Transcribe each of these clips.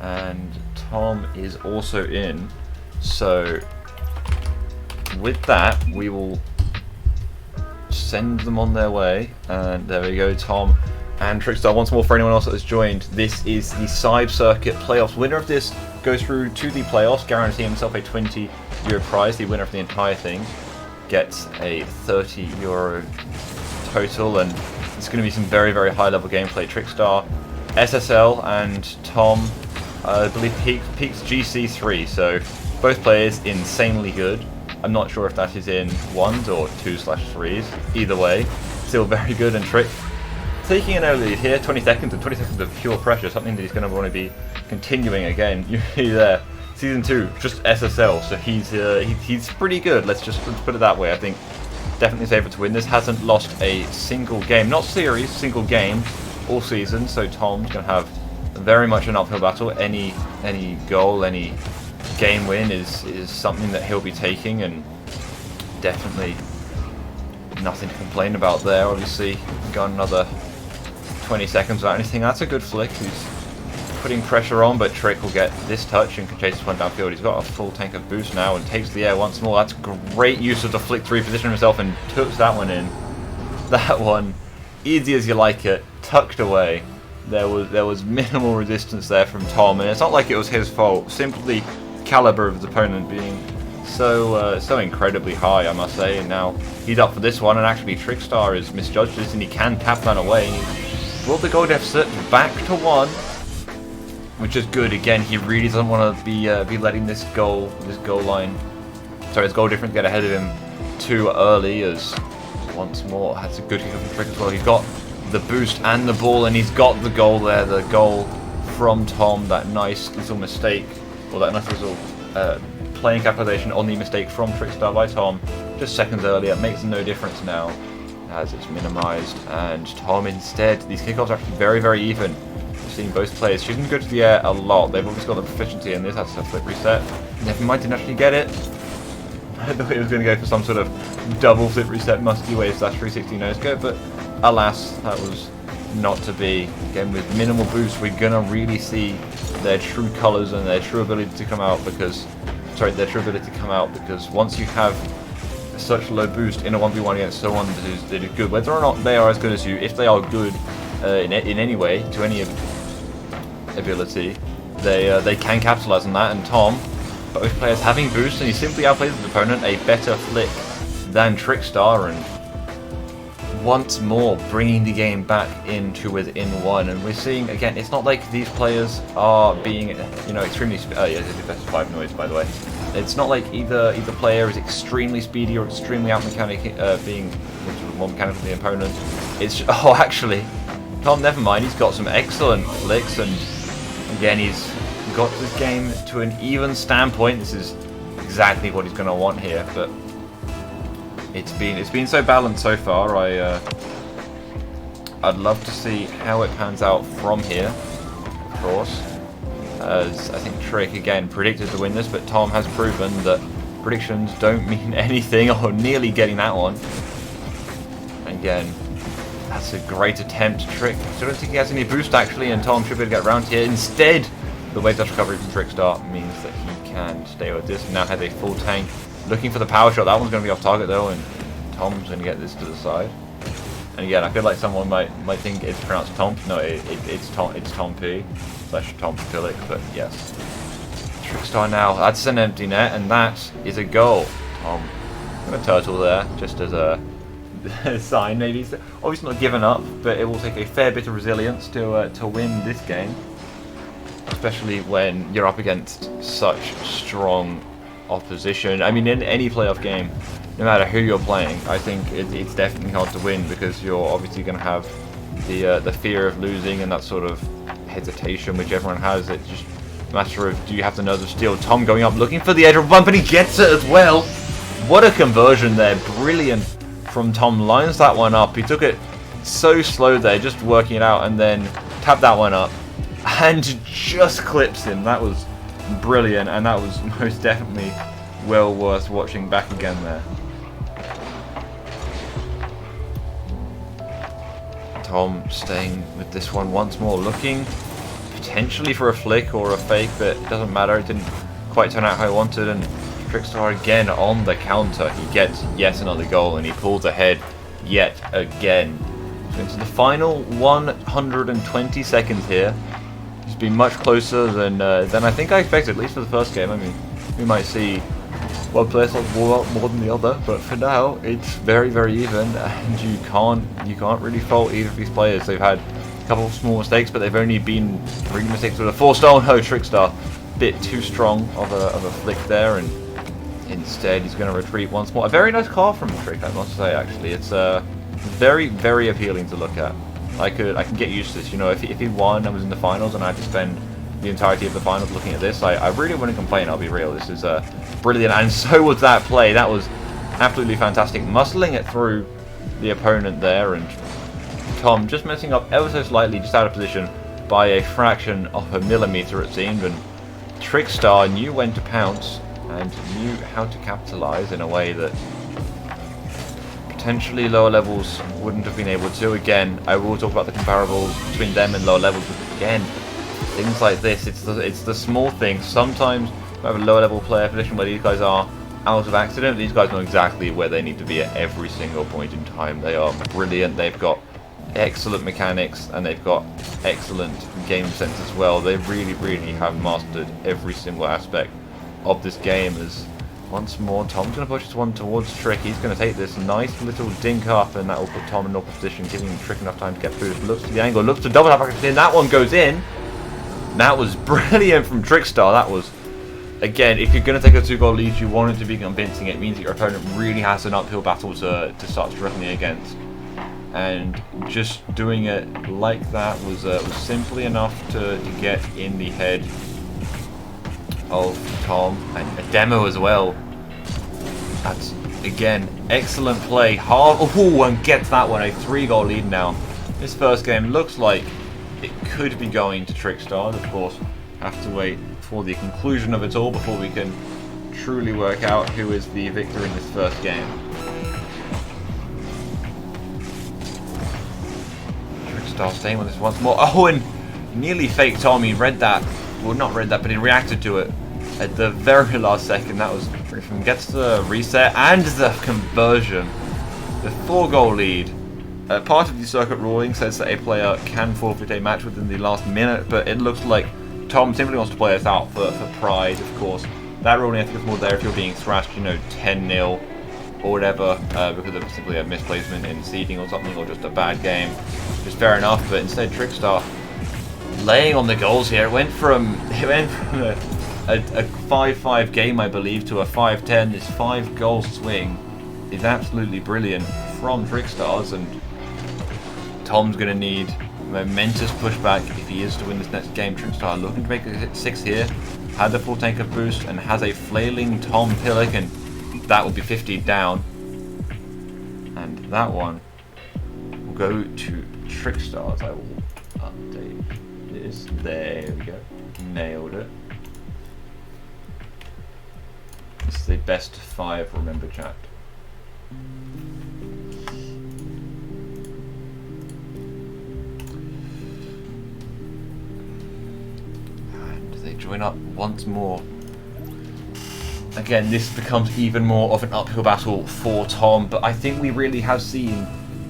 and Tom is also in. So with that, we will send them on their way, and there we go, Tom and Trickstar. Once more, for anyone else that has joined, this is the CybCircuit playoffs. Winner of this goes through to the playoffs, guaranteeing himself a €20 prize. The winner of the entire thing gets a €30 total, and it's going to be some very, very high level gameplay. Trickstar, SSL, and Tom, I believe, peaks GC3, so both players insanely good. I'm not sure if that is in 1s or 2/3s. Either way, still very good, and Trick taking an early lead here, 20 seconds, and 20 seconds of pure pressure, something that he's going to want to be continuing again. You see there, Season 2, just SSL, so he's pretty good, let's put it that way. I think definitely favourite to win this. Hasn't lost a single game, not series, single game all season, so Tom's going to have very much an uphill battle. Any goal, any game win is something that he'll be taking, and definitely nothing to complain about there. Obviously, got another 20 seconds without anything. That's a good flick. He's putting pressure on, but Trick will get this touch and can chase this one downfield. He's got a full tank of boost now and takes the air once more. That's great use of the flick to reposition himself, and tucks that one in. That one, easy as you like it, tucked away. There was minimal resistance there from Tom, and it's not like it was his fault. Simply caliber of his opponent being so incredibly high, I must say. And now he's up for this one, and actually Trickstar has misjudged this, and he can tap that away. And he's brought the goal deficit back to 1, which is good. Again, he really doesn't want to be letting this goal line, sorry, his goal difference get ahead of him too early. As once more, that's a good kick from Trick as well. He's got the boost and the ball, and he's got the goal there. The goal from Tom, that nice little mistake, or that nice little playing capitalization on the mistake from Trickstar by Tom just seconds earlier, makes no difference now as it's minimized. And Tom instead, these kickoffs are actually very, very even. We've seen both players shooting good to the air a lot. They've obviously got the proficiency in this. That's a flip reset. Never mind, didn't actually get it. I thought he was going to go for some sort of double flip reset, musky wave slash 360 no scope, but alas, that was not to be. Again, with minimal boost, we're going to really see their true colours and their true ability to come out, because once you have such low boost in a 1v1 against someone that is good, whether or not they are as good as you, if they are good in any way, to any ability, they can capitalise on that. And Tom, both players having boost, and he simply outplays his opponent, a better flick than Trickstar, and once more bringing the game back into within 1. And we're seeing, again, it's not like these players are being, extremely yeah, that's 5 noise, by the way. It's not like either player is extremely speedy or extremely out being more mechanical than the opponent. It's actually, Tom, never mind, he's got some excellent flicks, and again, he's got this game to an even standpoint. This is exactly what he's going to want here, but it's been so balanced so far. I'd love to see how it pans out from here, of course, as I think Trick again predicted to win this, but Tom has proven that predictions don't mean anything, or nearly getting that one. And again, that's a great attempt, Trick. I don't think he has any boost actually, and Tom should be able to get around here. Instead, the wave dash recovery from Trickstar means that he can stay with this. Now has a full tank, looking for the power shot. That one's going to be off target though, and Tom's going to get this to the side. And again, I feel like someone might think it's pronounced TomP. No, it's TomP slash TomP, but yes. Trickstar now, that's an empty net, and that is a goal. Tom, I'm going to turtle there, just as a sign maybe. He's obviously not given up, but it will take a fair bit of resilience to win this game. Especially when you're up against such strong opposition. I mean, in any playoff game, no matter who you're playing, I think it's definitely hard to win, because you're obviously going to have the fear of losing and that sort of hesitation which everyone has. It's just a matter of, do you have the nerves of steel? Tom going up, looking for the edge of bump, and he gets it as well. What a conversion there. Brilliant from Tom. Lines that one up. He took it so slow there, just working it out, and then tapped that one up and just clips him. That was brilliant, and that was most definitely well worth watching back again there. Tom staying with this one once more, looking potentially for a flick or a fake, but it doesn't matter. It didn't quite turn out how I wanted, and Trickstar again on the counter. He gets yet another goal, and he pulls ahead yet again. So into the final 120 seconds here. It's been much closer than I think I expected, at least for the first game. I mean, we might see one player more than the other, but for now it's very, very even, and you can't really fault either of these players. They've had a couple of small mistakes, but they've only been 3 mistakes with a forced. Oh no, Trickstar, bit too strong of a flick there, and instead he's going to retreat once more. A very nice car from Trick, I must say. Actually, it's very, very appealing to look at. I can get used to this. You know, if he won and was in the finals and I had to spend the entirety of the finals looking at this, I really wouldn't complain, I'll be real. This is brilliant, and so was that play. That was absolutely fantastic. Muscling it through the opponent there, and Tom just messing up ever so slightly, just out of position by a fraction of a millimeter it seemed, and Trickstar knew when to pounce and knew how to capitalize in a way that potentially lower levels wouldn't have been able to. Again, I will talk about the comparables between them and lower levels, but again, things like this, it's the small things. Sometimes you have a lower level player position where these guys are out of accident. These guys know exactly where they need to be at every single point in time. They are brilliant. They've got excellent mechanics and they've got excellent game sense as well. They really, really have mastered every single aspect of this game. As once more, Tom's going to push this one towards Trick. He's going to take this nice little dink up, and that will put Tom in awkward position, giving Trick enough time to get through. Looks to the angle, looks to double tap back in. That one goes in. That was brilliant from Trickstar. That was, again, if you're going to take a 2-goal lead, you want it to be convincing. It means that your opponent really has an uphill battle to start struggling against. And just doing it like that was simply enough to get in the head of Tom, and a demo as well. That's, again, excellent play. And gets that one, a 3-goal lead now. This first game looks like it could be going to Trickstar. Of course, have to wait for the conclusion of it all before we can truly work out who is the victor in this first game. Trickstar staying with this once more. Oh, and nearly faked Tom. He read that. Well, not read that, but he reacted to it at the very last second. That was from gets the reset and the conversion. The 4-goal lead. Part of the circuit ruling says that a player can forfeit a match within the last minute, but it looks like Tom simply wants to play us out for pride, of course. That ruling, I think, is more there if you're being thrashed, you know, 10-0 or whatever, because of simply a misplacement in seeding or something, or just a bad game. Which is fair enough, but instead Trickstar laying on the goals here. It went from a 5-5 game, I believe, to a 5-10. This 5-goal swing is absolutely brilliant from Trickstars, and Tom's going to need momentous pushback if he is to win this next game. Trickstar looking to make it 6 here, had the full tank of boost, and has a flailing Tom Pillock, and that will be 50 down. And that one will go to Trickstars. I will update this. There we go. Nailed it. This is the best 5, remember, chat. And they join up once more. Again, this becomes even more of an uphill battle for Tom, but I think we really have seen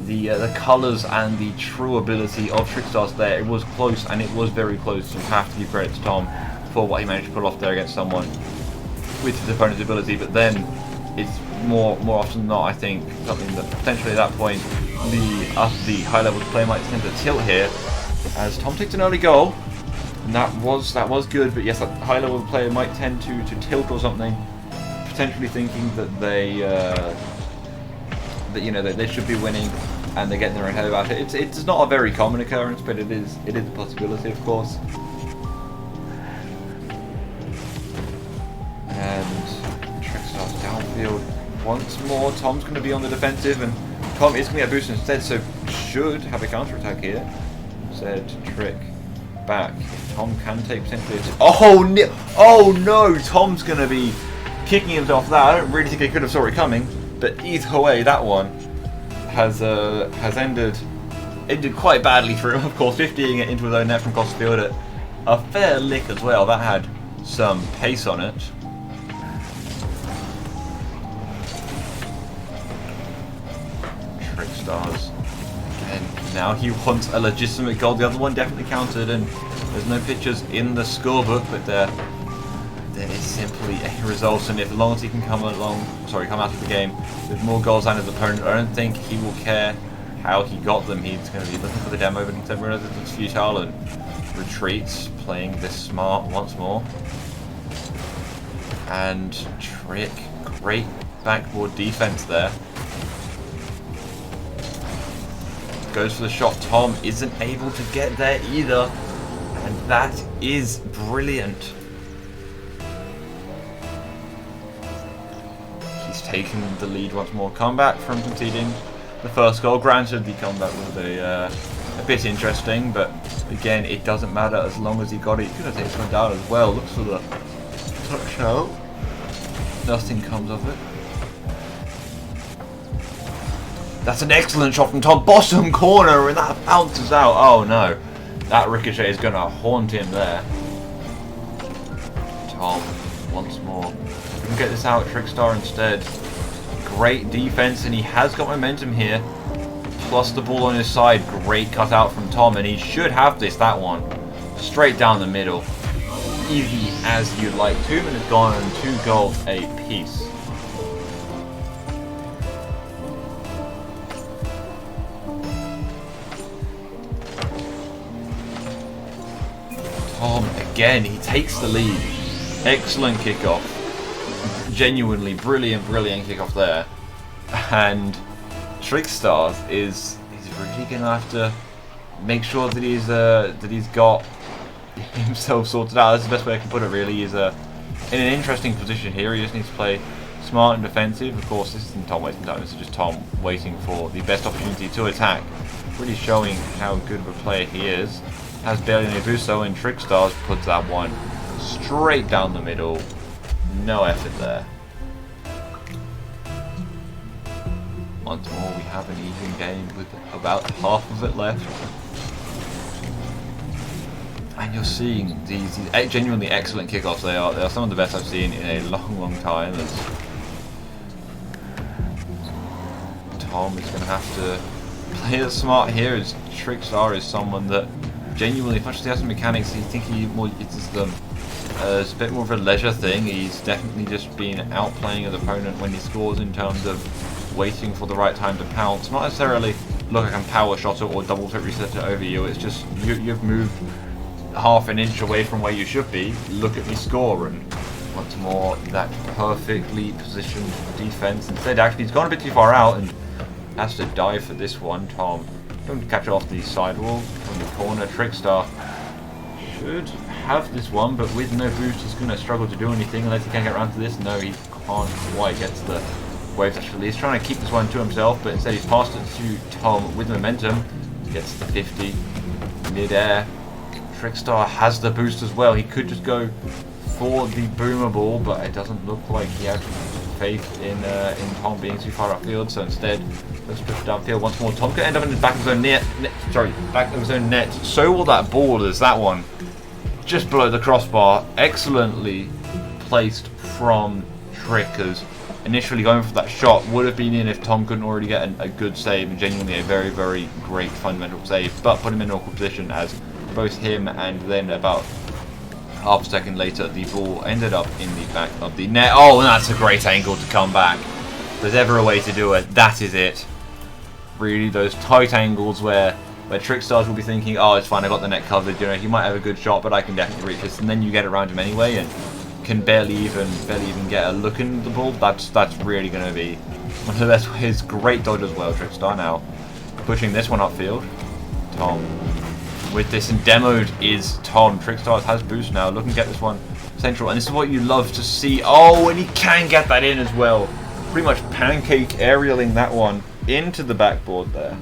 the colours and the true ability of Trickstars there. It was close, and it was very close. You have to give credit to Tom for what he managed to pull off there against someone with his opponent's ability, but then it's more often than not, I think, something that potentially at that point the high level player might tend to tilt here, as Tom takes an early goal, and that was good. But yes, that high level player might tend to tilt or something, potentially thinking that they that they should be winning, and they're getting their own head about it. It's not a very common occurrence, but it is a possibility, of course. And Trickstar's downfield once more. Tom's going to be on the defensive, and Tom is going to get a boost instead, so should have a counter attack here. Said Trick back. Tom can take potentially. Oh no! Tom's going to be kicking himself for that. I don't really think he could have saw it coming, but either way, that one has ended quite badly for him. Of course, 50ing it into his own net from across the field at a fair lick as well. That had some pace on it. Trickstars. And now he wants a legitimate goal. The other one definitely counted, and there's no pictures in the scorebook, but there is simply a result. And if as long as he can come out of the game with more goals than his opponent, I don't think he will care how he got them. He's going to be looking for the demo, but instead realizes it's futile and retreats, playing this smart once more. And Trick, great backboard defense there. Goes for the shot. Tom isn't able to get there either, and that is brilliant. He's taken the lead once more. Comeback from conceding the first goal. Granted, the comeback was a bit interesting, but again, it doesn't matter as long as he got it. He's going to take this one down as well. Looks for the touchdown. Nothing comes of it. That's an excellent shot from Tom. Bottom corner, and that bounces out. Oh no. That ricochet is going to haunt him there. Tom, once more. We can get this out. Trickstar instead. Great defense, and he has got momentum here. Plus the ball on his side. Great cutout from Tom, and he should have this, that one. Straight down the middle. Easy as you like. 2 minutes gone and 2 goals apiece. Tom, again, he takes the lead. Excellent kickoff. Genuinely brilliant kickoff there. And Trickstars is really going to have to make sure that he's got himself sorted out. That's the best way I can put it, really. He's in an interesting position here. He just needs to play smart and defensive. Of course, this isn't Tom wasting time. This is just Tom waiting for the best opportunity to attack. Really showing how good of a player he is. Has barely any boost though, and Trickstars puts that one straight down the middle. No effort there. Once more, we have an even game with about half of it left. And you're seeing these genuinely excellent kickoffs. They are some of the best I've seen in a long time. Tom is going to have to play it smart here, as Trickstar is someone that genuinely, as much as he has some mechanics, I think he more uses them as a bit more of a leisure thing. He's definitely just been outplaying his opponent when he scores in terms of waiting for the right time to pounce. Not necessarily, look, I can power shot it or double tip reset it over you. It's just, you've moved half an inch away from where you should be. Look at me score. And once more, that perfectly positioned defense. Instead, actually, he's gone a bit too far out and has to dive for this one. Tom going to catch it off the sidewall from the corner. Trickstar should have this one, but with no boost, he's going to struggle to do anything unless he can get around to this. No, he can't quite get to the waves actually. He's trying to keep this one to himself, but instead he's passed it to Tom with momentum. Gets the 50 mid-air. Trickstar has the boost as well. He could just go for the boomer ball, but it doesn't look like he has faith in Tom being too far upfield. So instead, let's push it downfield once more. Tom could end up in the back of his own back of his own net. So will that ball, as that one just below the crossbar. Excellently placed from Trickers. Initially going for that shot would have been in if Tom couldn't already get a good save, and genuinely a very great fundamental save, but put him in an awkward position as both him and then about half a second later the ball ended up in the back of the net. Oh, and that's a great angle to come back. If there's ever a way to do it, that is it. Really, those tight angles where Trickstars will be thinking, oh, it's fine, I got the net covered, you know, he might have a good shot, but I can definitely reach this, and then you get around him anyway and can barely even get a look in the ball. That's really going to be one of the best ways. Great dodge as well, Trickstar now pushing this one upfield. Tom with this, and demoed is Tom. Trickstars has boost now, looking to get this one central, and this is what you love to see. Oh, and he can get that in as well. Pretty much pancake aerialing that one into the backboard there.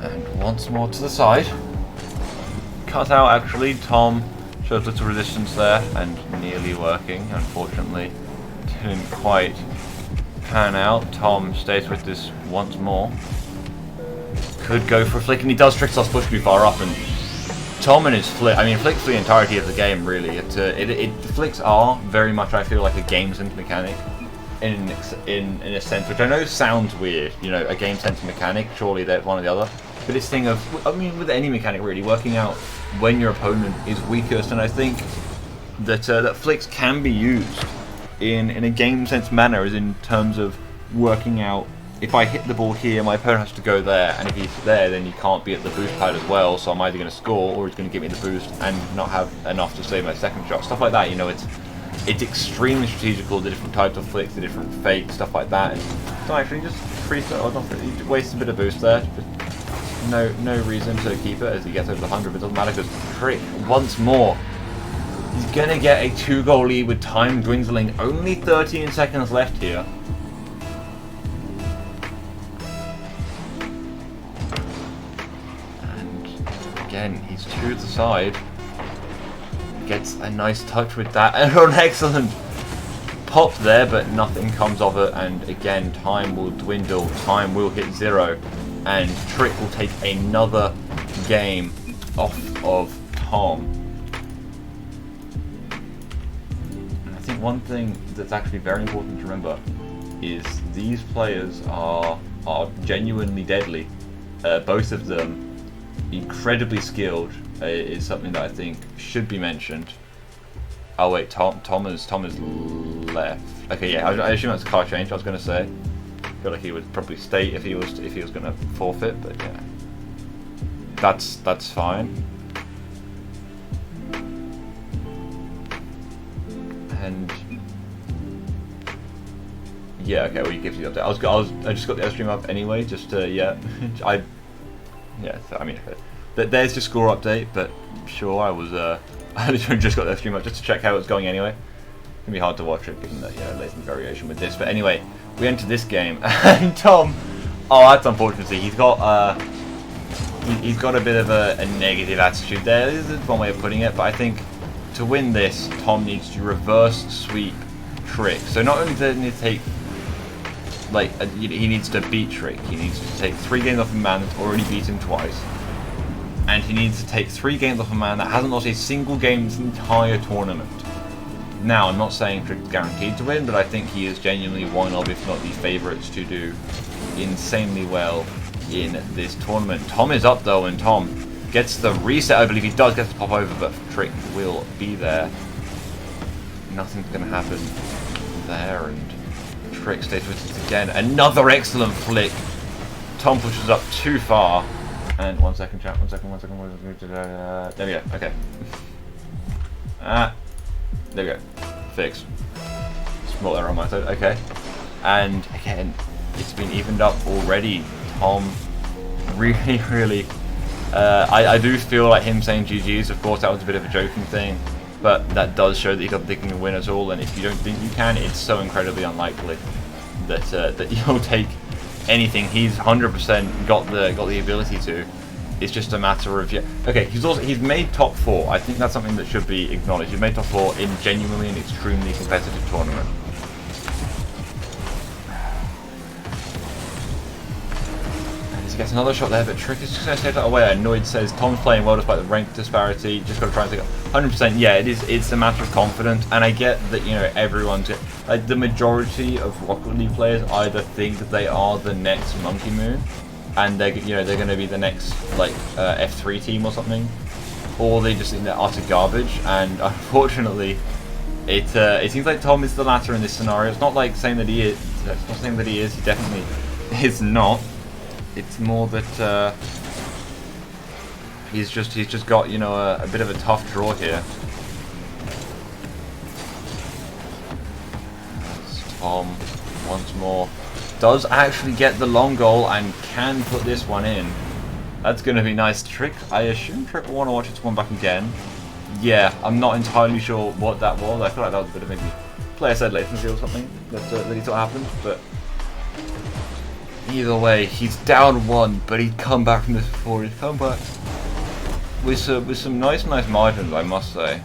And once more to the side. Cut out actually. Tom shows little resistance there and nearly working. Unfortunately, didn't quite pan out. Tom stays with this once more. could go for a flick, and he does. Trick starts pushing too far up, and Tom and his flick. I mean, flicks for the entirety of the game, really. The flicks are very much, I feel, like a game sense mechanic, in a sense, which I know sounds weird. You know, a game sense mechanic. Surely they're one or the other. But it's thing of, I mean, with any mechanic really, working out when your opponent is weakest, and I think that that flicks can be used in a game sense manner, as in terms of working out, if I hit the ball here, my opponent has to go there, and if he's there, then he can't be at the boost pad as well, so I'm either going to score, or he's going to give me the boost and not have enough to save my second shot. Stuff like that, you know, it's extremely strategical, the different types of flicks, the different fakes, stuff like that. And so actually just he wastes a bit of boost there. No reason to keep it as he gets over the 100, but it doesn't matter because Trick, once more, he's going to get a 2-goal lead with time dwindling. Only 13 seconds left here. And again, he's to the side. Gets a nice touch with that. And an excellent pop there, but nothing comes of it. And again, time will dwindle. Time will hit 0. And Trick will take another game off of Tom. And I think one thing that's actually very important to remember is these players are genuinely deadly. Both of them incredibly skilled is something that I think should be mentioned. Oh wait, Tom is left. Okay, yeah, I assume that's a car change. I was going to say. I feel like he would probably stay if he was going to forfeit, but yeah, that's fine. And yeah, okay, well, you give you the update. I just got the air stream up anyway, just yeah, I mean, there's your score update, but sure, I literally just got the air stream up just to check how it's going anyway. It's gonna be hard to watch it given that, you know, latent variation with this, but anyway. We enter this game, and Tom, oh, that's unfortunate. He's got a bit of a negative attitude there. This is one way of putting it, but I think to win this, Tom needs to reverse sweep Trick. So not only does he need to take, like, he needs to beat Trick. He needs to take 3 games off a man that's already beat him twice, and he needs to take 3 games off a man that hasn't lost a single game this entire tournament. Now, I'm not saying Trick's guaranteed to win, but I think he is genuinely one of, if not the favourites, to do insanely well in this tournament. Tom is up though, and Tom gets the reset. I believe he does get to pop over, but Trick will be there. Nothing's going to happen there, and Trick stays with it again. Another excellent flick. Tom pushes up too far. And 1 second, chat. 1 second. There we go. Okay. There we go. Fixed. Small error on my side. Okay. And again, it's been evened up already. Tom really I do feel like him saying GG's, of course that was a bit of a joking thing, but that does show that he doesn't think he can win at all, and if you don't think you can, it's so incredibly unlikely that that you'll take anything. He's 100% got the ability to. It's just a matter of, yeah. Okay, he's made top 4. I think that's something that should be acknowledged. He's made top 4 in genuinely an extremely competitive tournament. And he gets another shot there, but Trick is just going to take that away. Annoyed says, Tom's playing well despite the rank disparity. Just got to try and take it. 100%, yeah, it's a matter of confidence. And I get that, you know, everyone's, like, the majority of Rocket League players either think that they are the next Monkey Moon, and they're going to be the next, like, F3 team or something, or they just think they're utter garbage. And unfortunately, it seems like Tom is the latter in this scenario. It's not like saying that he is. It's not saying that he is. He definitely is not. It's more that he's just got, you know, a bit of a tough draw here. That's Tom once more. Does actually get the long goal and can put this one in. That's going to be nice. Trick, I assume Trick will want to watch this one back again. Yeah, I'm not entirely sure what that was. I feel like that was a bit of maybe player side latency or something that he thought happened. But either way, he's down 1, but he'd come back from this before. He'd come back with some nice margins, I must say.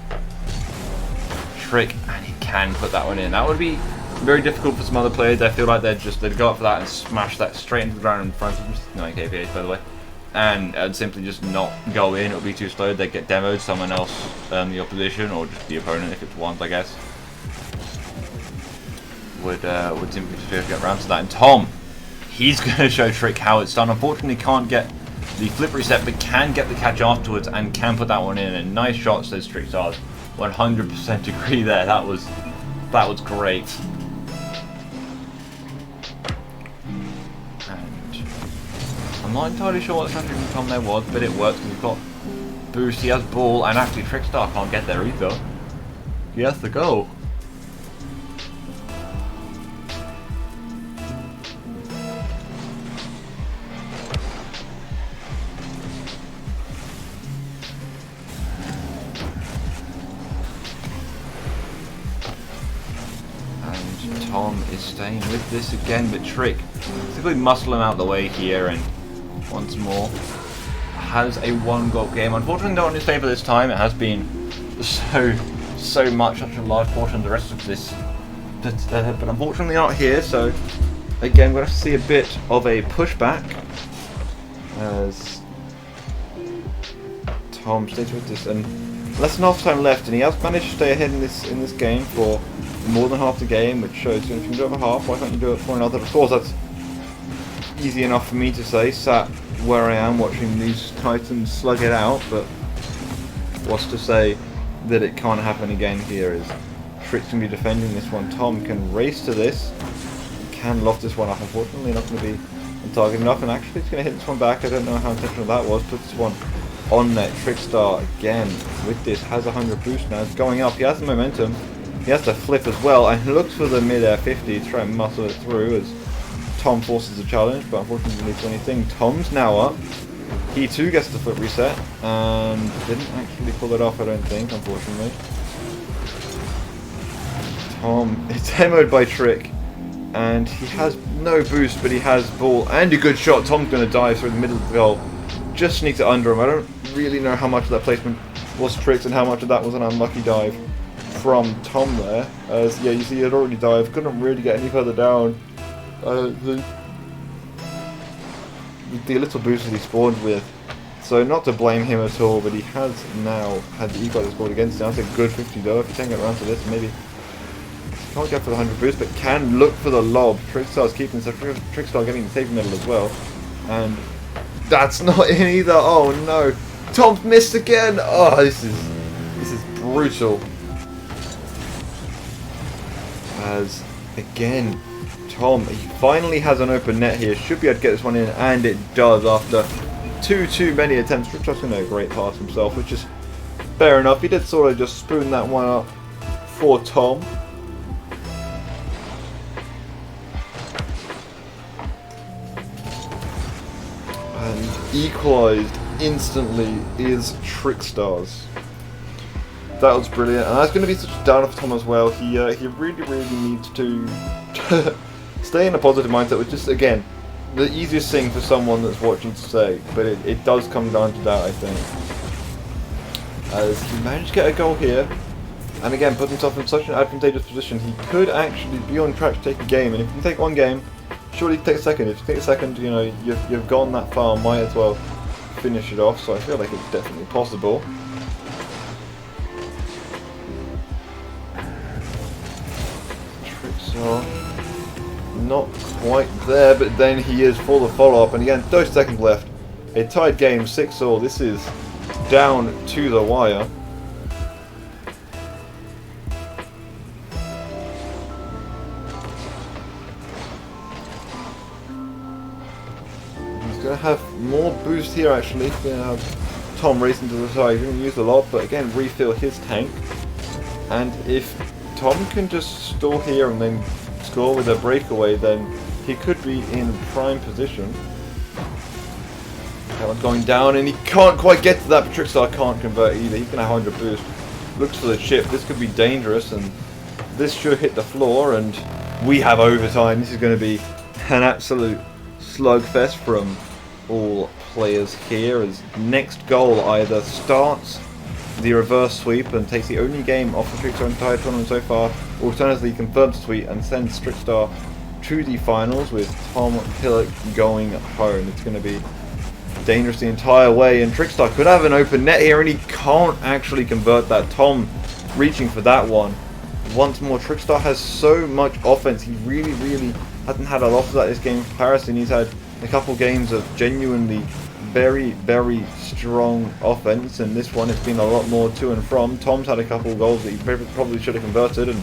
Trick, and he can put that one in. That would be very difficult for some other players. I feel like they'd go up for that and smash that straight into the ground in front of them. 9 kph, by the way. and simply just not go in. It'll be too slow. They get demoed. Someone else, the opposition or just the opponent, if it's ones, I guess, would simply just be able to get around to that. And Tom, he's going to show Trick how it's done. Unfortunately, can't get the flip reset, but can get the catch afterwards and can put that one in. And nice shot, says Trickstars. 100% agree there. That was great. And I'm not entirely sure what strategy from Tom there was, but it worked. We've got boost, he has ball, and actually Trickstar can't get there either. He has to go. Tom is staying with this again, but Trick simply muscle him out the way here, and once more has a 1-goal game. Unfortunately, not in his favour this time. It has been so much, such a large portion of the rest of this, but unfortunately not here. So again, we're going to see a bit of a pushback as Tom stays with this, and less than half time left, and he has managed to stay ahead in this game for more than half the game, which shows if you can do it for half, why can't you do it for another? Of course, that's easy enough for me to say, sat where I am watching these Titans slug it out, but what's to say that it can't happen again here is Trick's going to be defending this one. Tom can race to this, can loft this one up, unfortunately not going to be on target enough, and actually it's going to hit this one back. I don't know how intentional that was, puts this one on net. Trickstar again with this, has 100 boost now, it's going up, he has the momentum. He has to flip as well, and looks for the mid-air 50 to try and muscle it through as Tom forces a challenge, but unfortunately doesn't lead to anything. Tom's now up. He too gets the flip reset, and didn't actually pull it off, I don't think, unfortunately. Tom is demoed by Trick, and he has no boost, but he has ball and a good shot. Tom's going to dive through the middle of the goal. Just sneaks it under him. I don't really know how much of that placement was Trick's and how much of that was an unlucky dive from Tom there, as yeah, you see he had already dived, couldn't really get any further down. The little boost that he spawned with, so not to blame him at all, but he has now had the equalizer scored against him. That's a good 50 though. If you can get around to this, maybe can't get for the 100 boost, but can look for the lob. Trickstar's keeping, so Trickstar getting the safe middle as well, and that's not in either. Oh no, Tom's missed again. Oh, this is brutal. As again, Tom, he finally has an open net here, should be able to get this one in, and it does after too many attempts. Trickstar's going to a great pass himself, which is fair enough. He did sort of just spoon that one up for Tom. And equalised instantly is Trickstar's. That was brilliant, and that's going to be such a downer for Tom as well. He really needs to stay in a positive mindset, which is, again, the easiest thing for someone that's watching to say, but it does come down to that, I think. As he managed to get a goal here, and again, put himself in such an advantageous position, he could actually be on track to take a game, and if you can take one game, surely you can take a second. If you take a second, you know, you've gone that far, might as well finish it off, so I feel like it's definitely possible. So, not quite there, but then he is for the follow-up, and again, 30 seconds left. A tied game, 6-all. This is down to the wire. He's going to have more boost here, actually. He's going to have Tom racing to the side. He's going to use a lot, but again, refill his tank. And if Tom can just stall here and then score with a breakaway, then he could be in prime position. That one's going down, and he can't quite get to that, but Trickstar can't convert either. He's going to have 100 boost. Looks for the chip. This could be dangerous, and this should hit the floor, and we have overtime. This is going to be an absolute slugfest from all players here, as next goal either starts the reverse sweep and takes the only game off the Trickstar entire tournament so far, or alternatively confirms the sweep and sends Trickstar to the finals with Tom Pillock going home. It's going to be dangerous the entire way, and Trickstar could have an open net here, and he can't actually convert that. Tom reaching for that one. Once more, Trickstar has so much offense. He really hasn't had a lot of that this game in comparison. He's had a couple games of genuinely very strong offense, and this one has been a lot more to and from. Tom's had a couple of goals that he probably should have converted and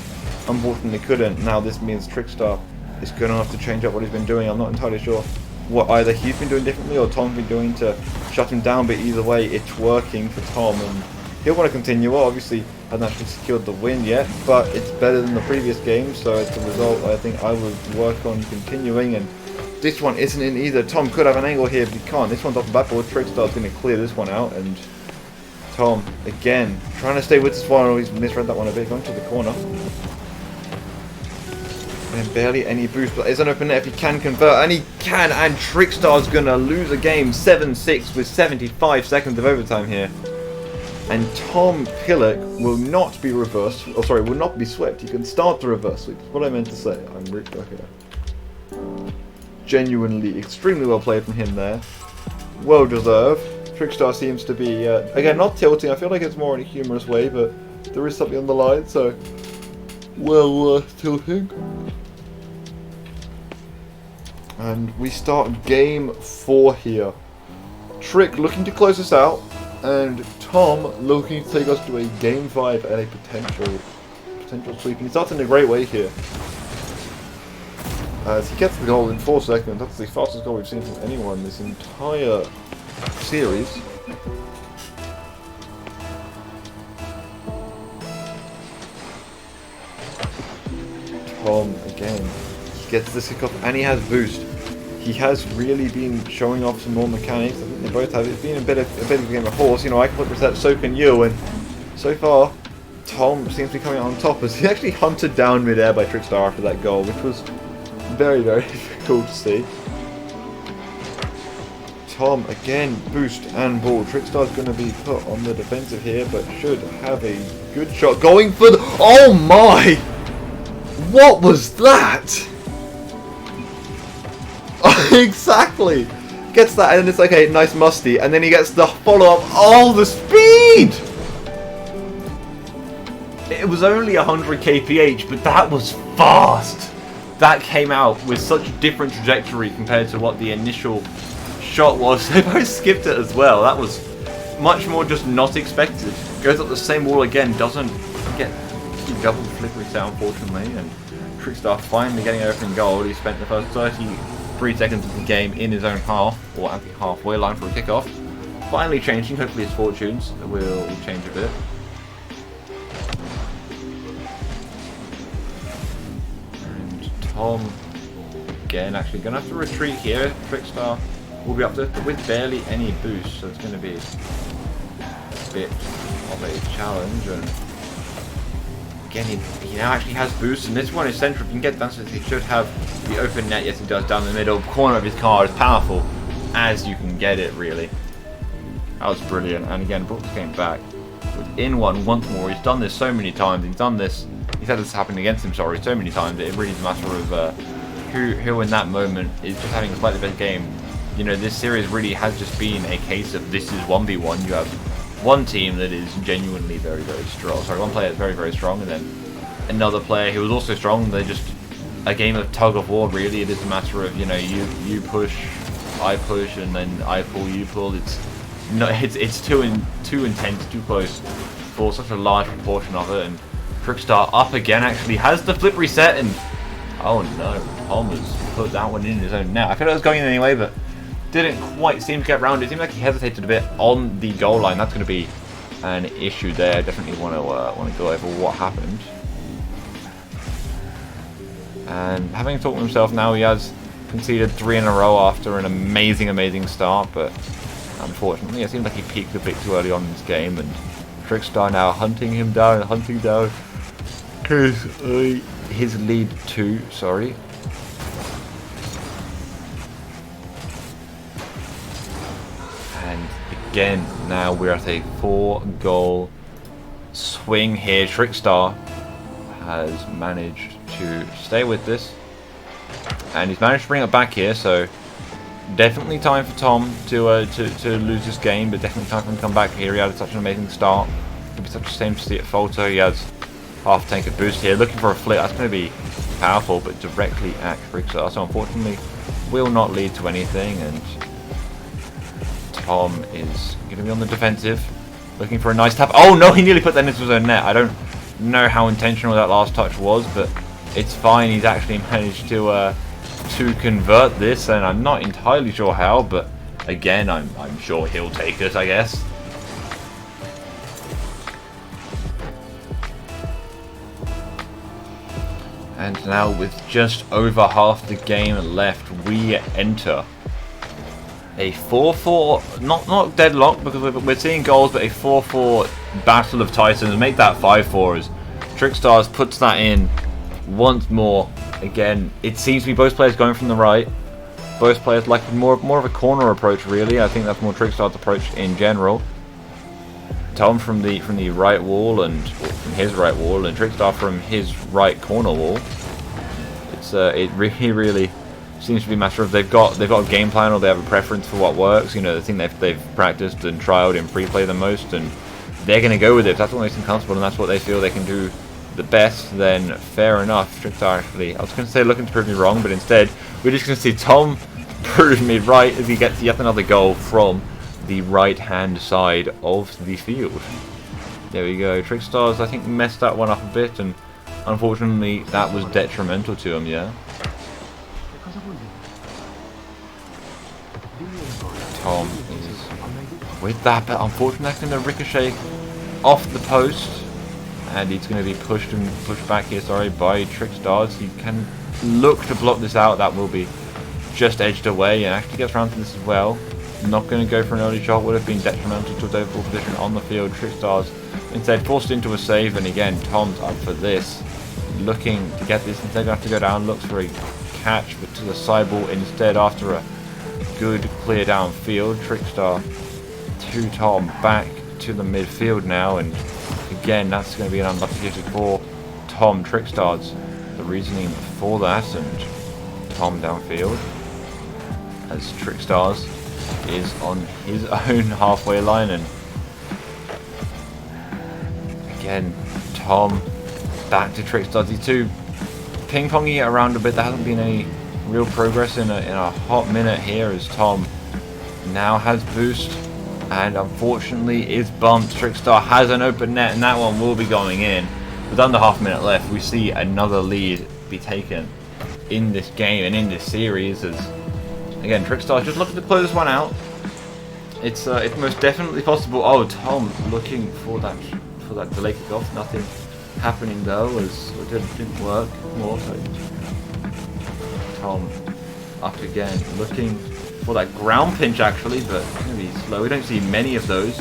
unfortunately couldn't. Now this means Trickstar is going to have to change up what he's been doing. I'm not entirely sure what either he's been doing differently or Tom's been doing to shut him down, but either way it's working for Tom, and he'll want to continue. Well, obviously hasn't actually secured the win yet, but it's better than the previous game, so as a result I think I would work on continuing. And this one isn't in either. Tom could have an angle here, but he can't. This one's off the backboard. Trickstar's going to clear this one out, and Tom again trying to stay with this one. Oh, he's misread that one a bit, going to the corner. And barely any boost, but there's an open net if he can convert, and he can, and Trickstar's gonna lose a game 7-6 with 75 seconds of overtime here. And Tom Pillock will not be reversed, or sorry, will not be swept. He can start the reverse sweep. That's what I meant to say. I'm really okay. Genuinely, extremely well played from him there. Well deserved. Trickstar seems to be, again, not tilting. I feel like it's more in a humorous way, but there is something on the line, so well tilting. And we start game 4 here. Trick looking to close us out, and Tom looking to take us to a game 5 and a potential sweep. And he starts in a great way here, as he gets the goal in 4 seconds. That's the fastest goal we've seen from anyone this entire series. Tom again gets the kick off, and he has boost. He has really been showing off some more mechanics. I think they both have. It's been a bit of a game of horse. You know, I can flip reset, so can you. And so far, Tom seems to be coming out on top, as he actually hunted down midair by Trickstar after that goal, which was very difficult to see. Tom again, boost and ball. Trickstar's going to be put on the defensive here, but should have a good shot. Going for the... Oh my! What was that? Exactly! Gets that, and it's okay, nice musty, and then he gets the follow-up. Oh, the speed! It was only 100 kph, but that was fast! That came out with such a different trajectory compared to what the initial shot was. They both skipped it as well. That was much more just not expected. Goes up the same wall again, doesn't get double flippery sound, unfortunately, and Trickstar finally getting an opening goal. He spent the first 33 seconds of the game in his own half, or at the halfway line for a kickoff. Finally changing, hopefully his fortunes will change a bit. And Tom, again, actually going to have to retreat here. Trickstar will be up to it, but with barely any boost, so it's going to be a bit of a challenge. And again, he now actually has boost, and this one is central. If you can get down, so he should have the open net. Yes, he does, down the middle. Corner of his car is powerful as you can get it, really. That was brilliant. And again, brought this game back within one once more. He's done this so many times. He's had this happen against him, sorry, so many times. It really is a matter of who in that moment is just having a slightly better game. You know, this series really has just been a case of this is 1v1. You have one team that is genuinely very strong. Sorry, one player is very strong, and then another player who is also strong. They're just a game of tug of war, really. It is a matter of, you know, you push, I push, and then I pull, you pull. It's too intense, too close for such a large proportion of it. And Trickstar up again actually has the flip reset, and oh no, Tom has put that one in his own net. I feel like it was going in anyway, but didn't quite seem to get around. It seemed like he hesitated a bit on the goal line. That's going to be an issue there. Definitely want to go over what happened. And having talked to himself now, he has conceded 3 in a row after an amazing start, but unfortunately it seems like he peaked a bit too early on in this game, and Trickstar now hunting down his lead too, sorry. And again, now we're at a 4-goal swing here. Trickstar has managed to stay with this, and he's managed to bring it back here, so Definitely time for Tom to lose this game, but definitely time for him to come back here. He had such an amazing start. It'd be such a shame to see it falter. He has half tank of boost here, looking for a flip. That's going to be powerful, but directly at Trickstar. So unfortunately, will not lead to anything. And Tom is going to be on the defensive, looking for a nice tap. Oh no, he nearly put that into his own net. I don't know how intentional that last touch was, but it's fine. He's actually managed to convert this, and I'm not entirely sure how, but again, I'm sure he'll take it, I guess. And now with just over half the game left, we enter a 4-4, not deadlock because we're seeing goals, but a 4-4 Battle of Titans. Make that 5-4 as Trickstars puts that in once more. Again, it seems to be both players going from the right. Both players like more of a corner approach, really. I think that's more Trickstar's approach in general. Tom from the right wall and from his right wall, and Trickstar from his right corner wall. It's it really seems to be a matter of they've got a game plan, or they have a preference for what works. You know, the thing they've practiced and trialed in pre-play the most, and they're going to go with it. If that's what makes them comfortable, and that's what they feel they can do the best, then fair enough. Trickstar actually, I was going to say looking to prove me wrong, but instead we're just going to see Tom prove me right as he gets yet another goal from the right hand side of the field. There we go. Trickstars, I think, messed that one up a bit, and unfortunately that was detrimental to him. Yeah, Tom is with that, but unfortunately that's going to ricochet off the post, and he's going to be pushed back here, sorry, by Trickstars. He can look to block this out. That will be just edged away, and actually gets around to this as well. Not going to go for an early shot, would have been detrimental to his overall position on the field. Trickstars instead forced into a save, and again Tom's up for this, looking to get this. Instead, going to have to go down, looks for a catch, but to the side ball instead after a good clear downfield. Trickstar to Tom, back to the midfield now, and again that's going to be an unlucky hit for Tom. Trickstars, the reasoning for that, and Tom downfield as Trickstars is on his own halfway line, and again Tom back to Trickstars. These two ping-ponging it around a bit. There hasn't been any real progress in a hot minute here, as Tom now has boost and unfortunately is bumped. Trickstar has an open net, and that one will be going in. With under half a minute left, we see another lead be taken in this game and in this series, as again Trickstar just looking to close this one out. It's most definitely possible. Oh, Tom looking for that delay kickoff. Nothing happening though, as it didn't work. More so. Tom up again, looking for that ground pinch actually, but it's going to be slow. We don't see many of those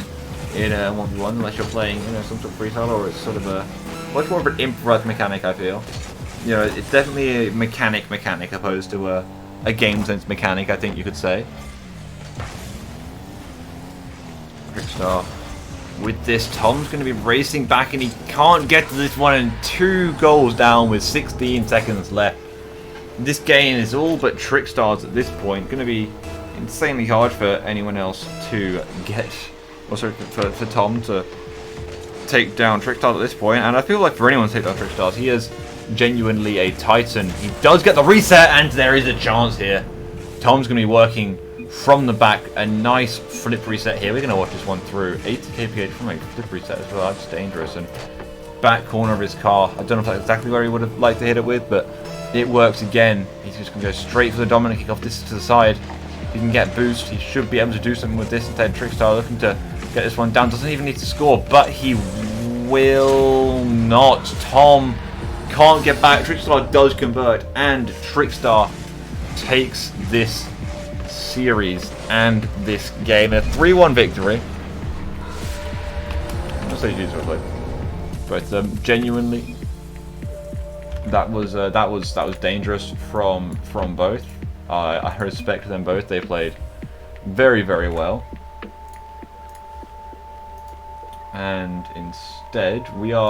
in 1v1 unless you're playing, you know, some sort of freestyle, or it's sort of a much more of an improvised mechanic. I feel, you know, it's definitely a mechanic opposed to a game sense mechanic, I think you could say. Trickstar with this, Tom's going to be racing back, and he can't get to this one, and 2 goals down with 16 seconds left. This game is all but Trickstars at this point. Going to be insanely hard for anyone else to get, or sorry, for Tom to take down Trickstars at this point. And I feel like for anyone to take down Trickstars, he is genuinely a titan. He does get the reset, and there is a chance here. Tom's going to be working from the back. A nice flip reset here. We're going to watch this one through. 80 kph from a flip reset as well. That's dangerous. And back corner of his car. I don't know if that's exactly where he would have liked to hit it with, but it works again. He's just going to go straight for the dominant kickoff. This is to the side. He can get boost. He should be able to do something with this. Instead, Trickstar looking to get this one down. Doesn't even need to score, but he will not. Tom can't get back. Trickstar does convert, and Trickstar takes this series and this game. A 3-1 victory. I'll say GG's real quick. But genuinely, that was dangerous from both. I respect them both. They played very, very well. And instead, we are